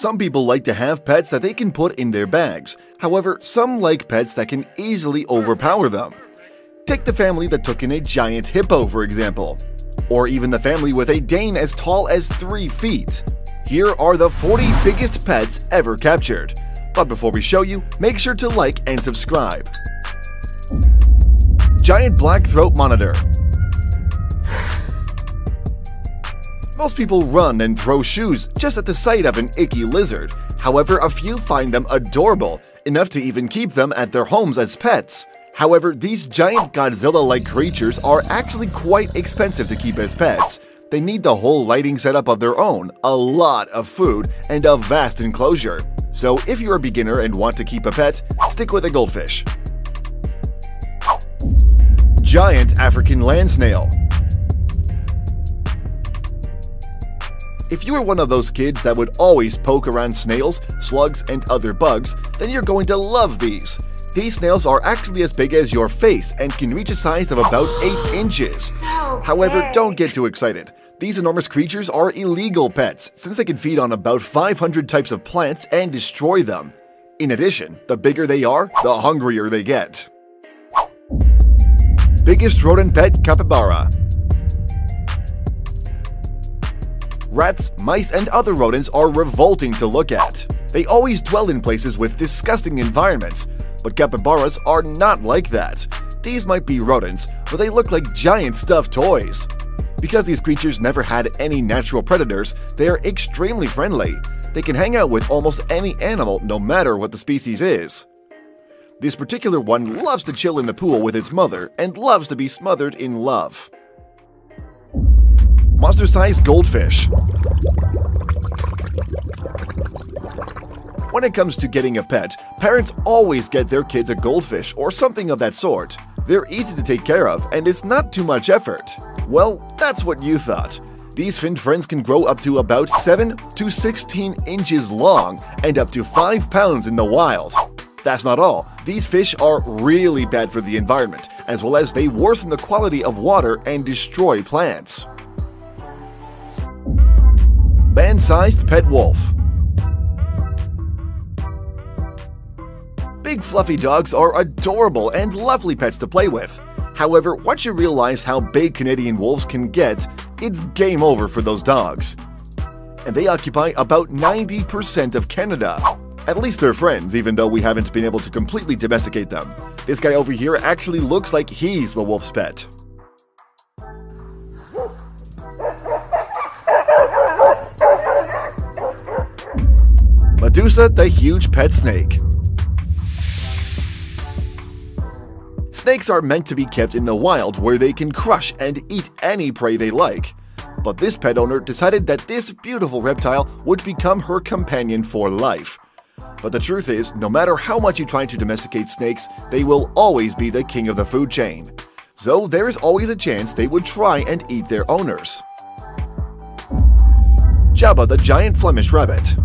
Some people like to have pets that they can put in their bags. However, some like pets that can easily overpower them. Take the family that took in a giant hippo, for example. Or even the family with a Dane as tall as 3 feet. Here are the 40 biggest pets ever captured. But before we show you, make sure to like and subscribe. Giant black throat monitor. Most people run and throw shoes just at the sight of an icky lizard. However, a few find them adorable, enough to even keep them at their homes as pets. However, these giant Godzilla-like creatures are actually quite expensive to keep as pets. They need the whole lighting setup of their own, a lot of food, and a vast enclosure. So if you're a beginner and want to keep a pet, stick with a goldfish. Giant African land snail. If you are one of those kids that would always poke around snails, slugs, and other bugs, then you're going to love these. These snails are actually as big as your face and can reach a size of about 8 inches. However, don't get too excited. These enormous creatures are illegal pets, since they can feed on about 500 types of plants and destroy them. In addition, the bigger they are, the hungrier they get. Biggest rodent pet capybara. Rats, mice, and other rodents are revolting to look at. They always dwell in places with disgusting environments, but capybaras are not like that. These might be rodents, but they look like giant stuffed toys. Because these creatures never had any natural predators, they are extremely friendly. They can hang out with almost any animal, no matter what the species is. This particular one loves to chill in the pool with its mother and loves to be smothered in love. Monster-sized goldfish. When it comes to getting a pet, parents always get their kids a goldfish or something of that sort. They're easy to take care of, and it's not too much effort. Well, that's what you thought. These fin friends can grow up to about 7 to 16 inches long and up to 5 pounds in the wild. That's not all. These fish are really bad for the environment, as well as they worsen the quality of water and destroy plants. Man-sized pet wolf. Big fluffy dogs are adorable and lovely pets to play with. However, once you realize how big Canadian wolves can get, it's game over for those dogs. And they occupy about 90% of Canada. At least they're friends, even though we haven't been able to completely domesticate them. This guy over here actually looks like he's the wolf's pet. Medusa, the huge pet snake. Snakes are meant to be kept in the wild where they can crush and eat any prey they like. But this pet owner decided that this beautiful reptile would become her companion for life. But the truth is, no matter how much you try to domesticate snakes, they will always be the king of the food chain. So there is always a chance they would try and eat their owners. Jabba the giant Flemish rabbit.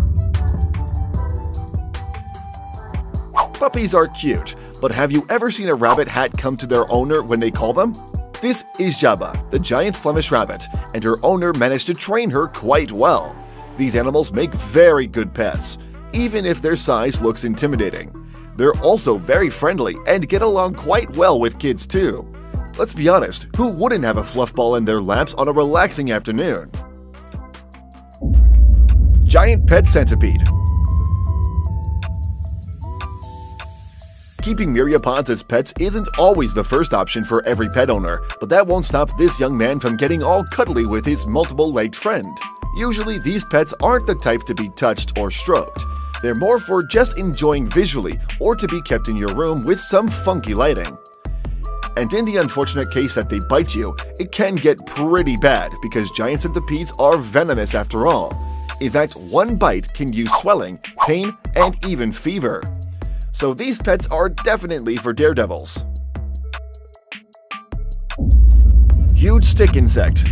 Puppies are cute, but have you ever seen a rabbit hat come to their owner when they call them? This is Jabba, the giant Flemish rabbit, and her owner managed to train her quite well. These animals make very good pets, even if their size looks intimidating. They're also very friendly and get along quite well with kids too. Let's be honest, who wouldn't have a fluff ball in their laps on a relaxing afternoon? Giant pet centipede. Keeping myriapods as pets isn't always the first option for every pet owner, but that won't stop this young man from getting all cuddly with his multiple-legged friend. Usually, these pets aren't the type to be touched or stroked. They're more for just enjoying visually or to be kept in your room with some funky lighting. And in the unfortunate case that they bite you, it can get pretty bad because giant centipedes are venomous after all. In fact, one bite can use swelling, pain, and even fever. So these pets are definitely for daredevils. Huge stick insect.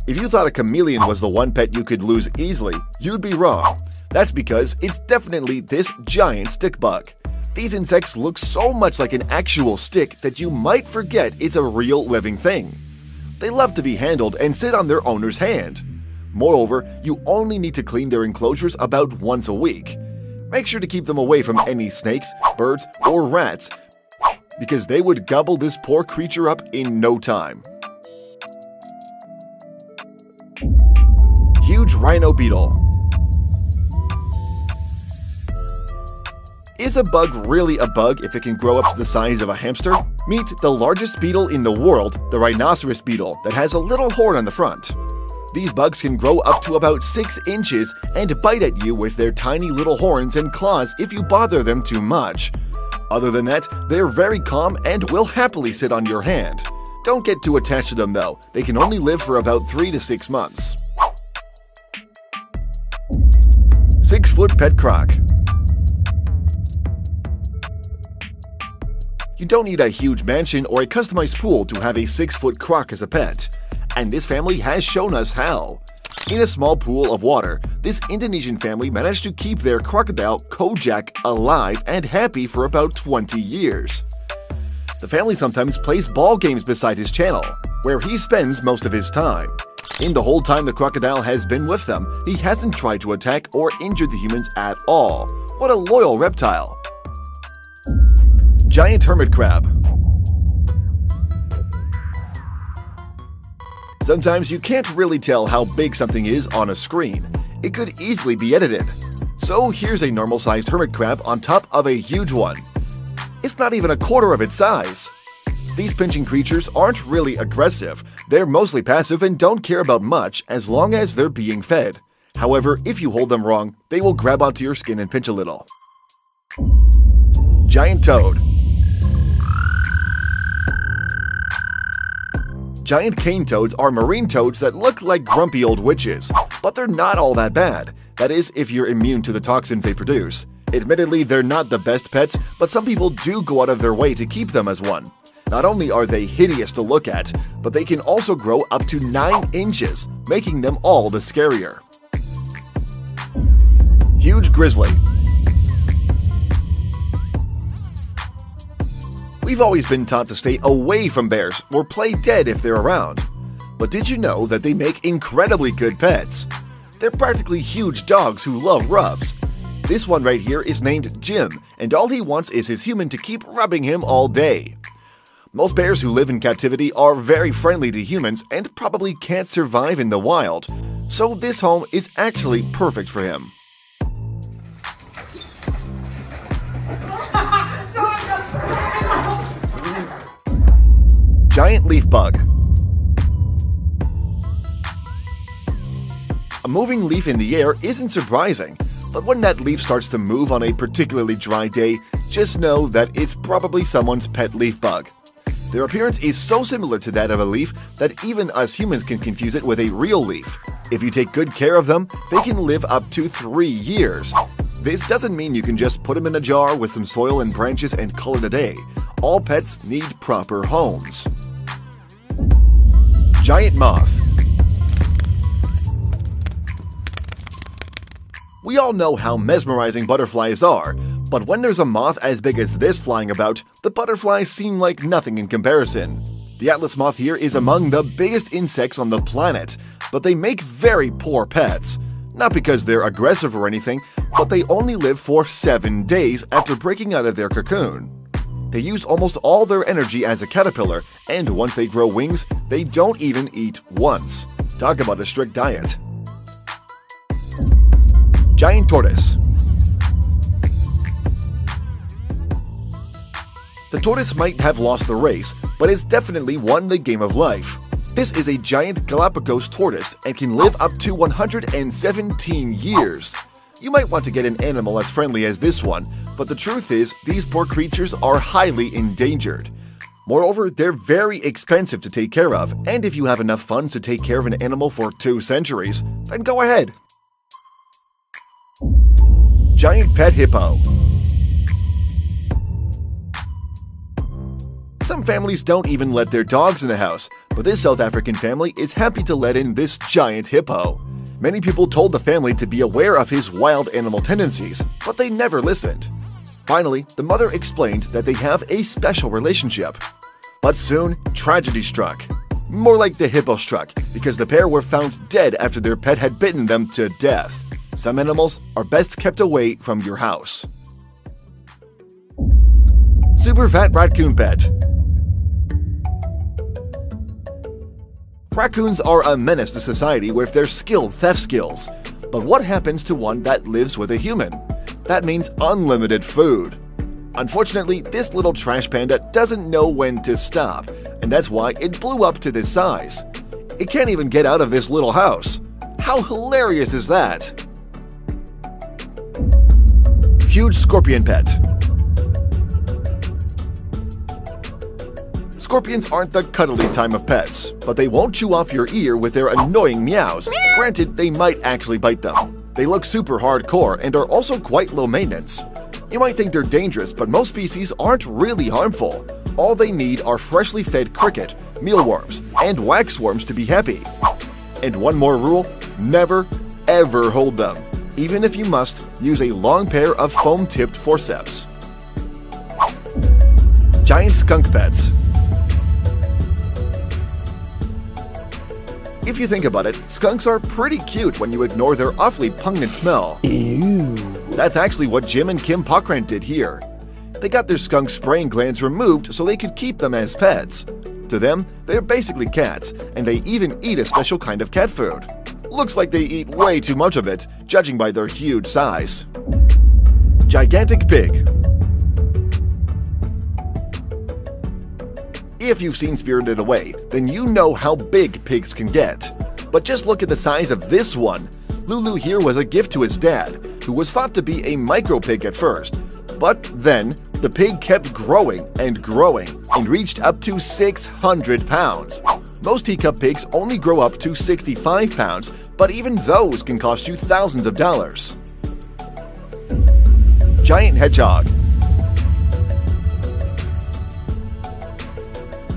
If you thought a chameleon was the one pet you could lose easily, you'd be wrong. That's because it's definitely this giant stick bug. These insects look so much like an actual stick that you might forget it's a real living thing. They love to be handled and sit on their owner's hand. Moreover, you only need to clean their enclosures about once a week. Make sure to keep them away from any snakes, birds, or rats, because they would gobble this poor creature up in no time. Huge rhino beetle. Is a bug really a bug if it can grow up to the size of a hamster? Meet the largest beetle in the world, the rhinoceros beetle, that has a little horn on the front. These bugs can grow up to about 6 inches and bite at you with their tiny little horns and claws if you bother them too much. Other than that, they're very calm and will happily sit on your hand. Don't get too attached to them though, they can only live for about 3 to 6 months. 6-foot pet croc. You don't need a huge mansion or a customized pool to have a 6-foot croc as a pet. And this family has shown us how. In a small pool of water, this Indonesian family managed to keep their crocodile Kojak alive and happy for about 20 years. The family sometimes plays ball games beside his channel, where he spends most of his time. In the whole time the crocodile has been with them, he hasn't tried to attack or injure the humans at all. What a loyal reptile! Giant hermit crab. Sometimes you can't really tell how big something is on a screen. It could easily be edited. So here's a normal-sized hermit crab on top of a huge one. It's not even a quarter of its size. These pinching creatures aren't really aggressive. They're mostly passive and don't care about much as long as they're being fed. However, if you hold them wrong, they will grab onto your skin and pinch a little. Giant toad. Giant cane toads are marine toads that look like grumpy old witches, but they're not all that bad. That is, if you're immune to the toxins they produce. Admittedly, they're not the best pets, but some people do go out of their way to keep them as one. Not only are they hideous to look at, but they can also grow up to 9 inches, making them all the scarier. Huge grizzly. We've always been taught to stay away from bears or play dead if they're around. But did you know that they make incredibly good pets? They're practically huge dogs who love rubs. This one right here is named Jim, and all he wants is his human to keep rubbing him all day. Most bears who live in captivity are very friendly to humans and probably can't survive in the wild, so this home is actually perfect for him. Giant leaf bug. A moving leaf in the air isn't surprising, but when that leaf starts to move on a particularly dry day, just know that it's probably someone's pet leaf bug. Their appearance is so similar to that of a leaf that even us humans can confuse it with a real leaf. If you take good care of them, they can live up to 3 years. This doesn't mean you can just put them in a jar with some soil and branches and call it a day. All pets need proper homes. Giant moth. We all know how mesmerizing butterflies are, but when there's a moth as big as this flying about, the butterflies seem like nothing in comparison. The Atlas moth here is among the biggest insects on the planet, but they make very poor pets. Not because they're aggressive or anything, but they only live for 7 days after breaking out of their cocoon. They use almost all their energy as a caterpillar, and once they grow wings, they don't even eat once. Talk about a strict diet. Giant tortoise. The tortoise might have lost the race, but it's definitely won the game of life. This is a giant Galapagos tortoise and can live up to 117 years. You might want to get an animal as friendly as this one, but the truth is, these poor creatures are highly endangered. Moreover, they're very expensive to take care of, and if you have enough funds to take care of an animal for 2 centuries, then go ahead. Giant pet hippo. Some families don't even let their dogs in the house, but this South African family is happy to let in this giant hippo. Many people told the family to be aware of his wild animal tendencies, but they never listened. Finally, the mother explained that they have a special relationship. But soon, tragedy struck. More like the hippo struck, because the pair were found dead after their pet had bitten them to death. Some animals are best kept away from your house. Super fat raccoon pet. Raccoons are a menace to society with their skilled theft skills. But what happens to one that lives with a human? That means unlimited food. Unfortunately, this little trash panda doesn't know when to stop, and that's why it blew up to this size. It can't even get out of this little house. How hilarious is that? Huge scorpion pet. Scorpions aren't the cuddly type of pets, but they won't chew off your ear with their annoying meows. Granted, they might actually bite them. They look super hardcore and are also quite low maintenance. You might think they're dangerous, but most species aren't really harmful. All they need are freshly fed cricket, mealworms, and waxworms to be happy. And one more rule, never, ever hold them. Even if you must, use a long pair of foam-tipped forceps. Giant skunk pets. If you think about it, skunks are pretty cute when you ignore their awfully pungent smell. Ew. That's actually what Jim and Kim Pockrent did here. They got their skunk spraying glands removed so they could keep them as pets. To them, they're basically cats, and they even eat a special kind of cat food. Looks like they eat way too much of it, judging by their huge size. Gigantic pig. If you've seen Spirited Away, then you know how big pigs can get. But just look at the size of this one. Lulu here was a gift to his dad, who was thought to be a micro pig at first. But then, the pig kept growing and reached up to 600 pounds. Most teacup pigs only grow up to 65 pounds, but even those can cost you thousands of dollars. Giant hedgehog.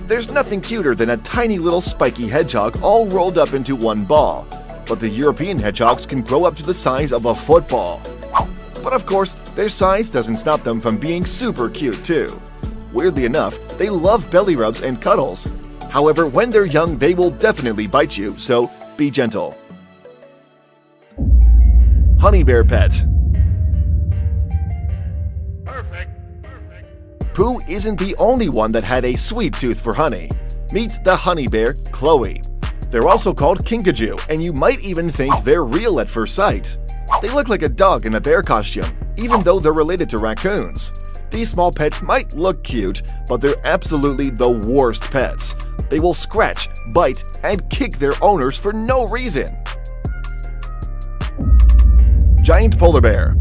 There's nothing cuter than a tiny little spiky hedgehog all rolled up into one ball, but the European hedgehogs can grow up to the size of a football. But of course, their size doesn't stop them from being super cute too. Weirdly enough, they love belly rubs and cuddles. However, when they're young, they will definitely bite you, so be gentle. Honey bear pet. Pooh isn't the only one that had a sweet tooth for honey. Meet the honey bear, Chloe. They're also called kinkajou, and you might even think they're real at first sight. They look like a dog in a bear costume, even though they're related to raccoons. These small pets might look cute, but they're absolutely the worst pets. They will scratch, bite, and kick their owners for no reason. Giant polar bear.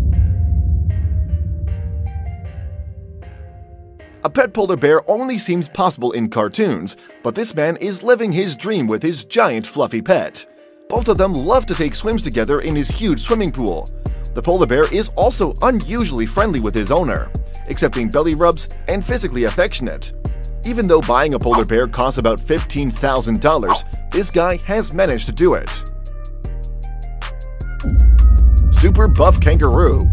A pet polar bear only seems possible in cartoons, but this man is living his dream with his giant fluffy pet. Both of them love to take swims together in his huge swimming pool. The polar bear is also unusually friendly with his owner, accepting belly rubs and physically affectionate. Even though buying a polar bear costs about $15,000, this guy has managed to do it. Super buff kangaroo.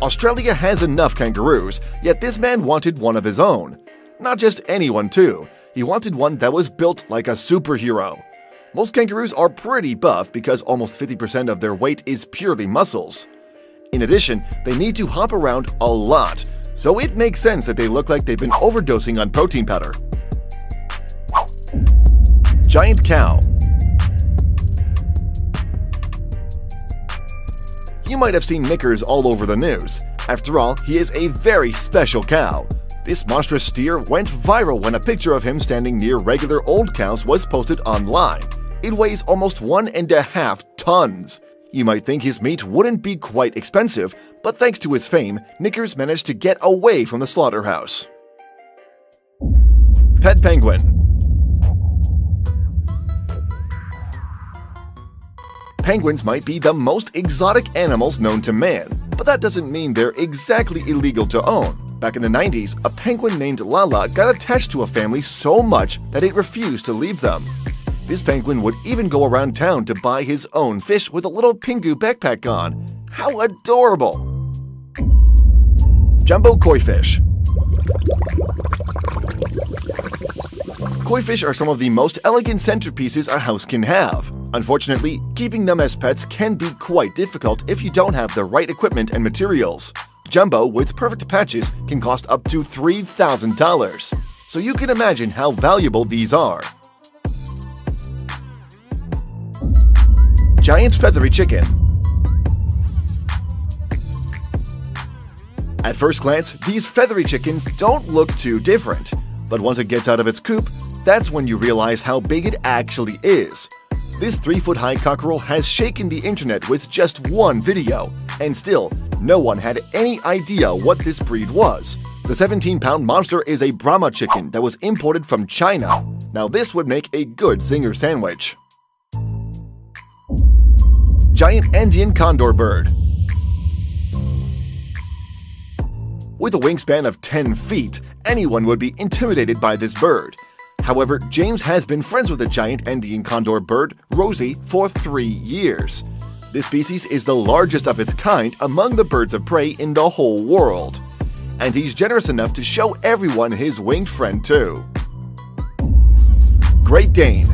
Australia has enough kangaroos, yet this man wanted one of his own. Not just anyone too, he wanted one that was built like a superhero. Most kangaroos are pretty buff because almost 50% of their weight is purely muscles. In addition, they need to hop around a lot, so it makes sense that they look like they've been overdosing on protein powder. Giant cow. You might have seen Knickers all over the news. After all, he is a very special cow. This monstrous steer went viral when a picture of him standing near regular old cows was posted online. It weighs almost 1.5 tons. You might think his meat wouldn't be quite expensive, but thanks to his fame, Knickers managed to get away from the slaughterhouse. Pet penguin. Penguins might be the most exotic animals known to man, but that doesn't mean they're exactly illegal to own. Back in the 90s, a penguin named Lala got attached to a family so much that it refused to leave them. This penguin would even go around town to buy his own fish with a little Pingu backpack on. How adorable! Jumbo koi fish. Koi fish are some of the most elegant centerpieces a house can have. Unfortunately, keeping them as pets can be quite difficult if you don't have the right equipment and materials. Jumbo with perfect patches can cost up to $3,000, so you can imagine how valuable these are. Giant feathery chicken. At first glance, these feathery chickens don't look too different, but once it gets out of its coop, that's when you realize how big it actually is. This 3-foot-high cockerel has shaken the internet with just one video, and still, no one had any idea what this breed was. The 17-pound monster is a Brahma chicken that was imported from China. Now this would make a good zinger sandwich. Giant Andean condor bird. With a wingspan of 10 feet, anyone would be intimidated by this bird. However, James has been friends with the giant Andean condor bird, Rosie, for 3 years. This species is the largest of its kind among the birds of prey in the whole world. And he's generous enough to show everyone his winged friend too. Great Dane.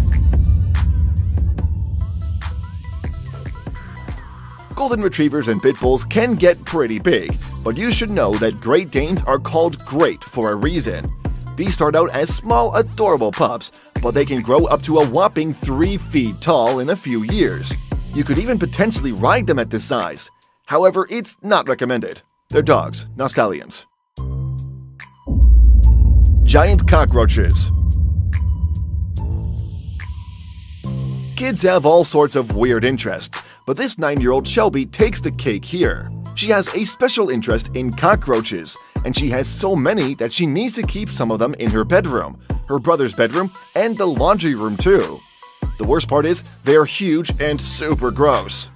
Golden Retrievers and Pit Bulls can get pretty big, but you should know that Great Danes are called great for a reason. These start out as small, adorable pups, but they can grow up to a whopping 3 feet tall in a few years. You could even potentially ride them at this size. However, it's not recommended. They're dogs, not stallions. Giant cockroaches. Kids have all sorts of weird interests, but this 9-year-old Shelby takes the cake here. She has a special interest in cockroaches, and she has so many that she needs to keep some of them in her bedroom, her brother's bedroom, and the laundry room too. The worst part is, they're huge and super gross.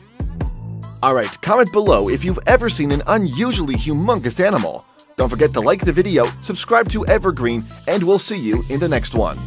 Alright, comment below if you've ever seen an unusually humongous animal. Don't forget to like the video, subscribe to Evergreen, and we'll see you in the next one.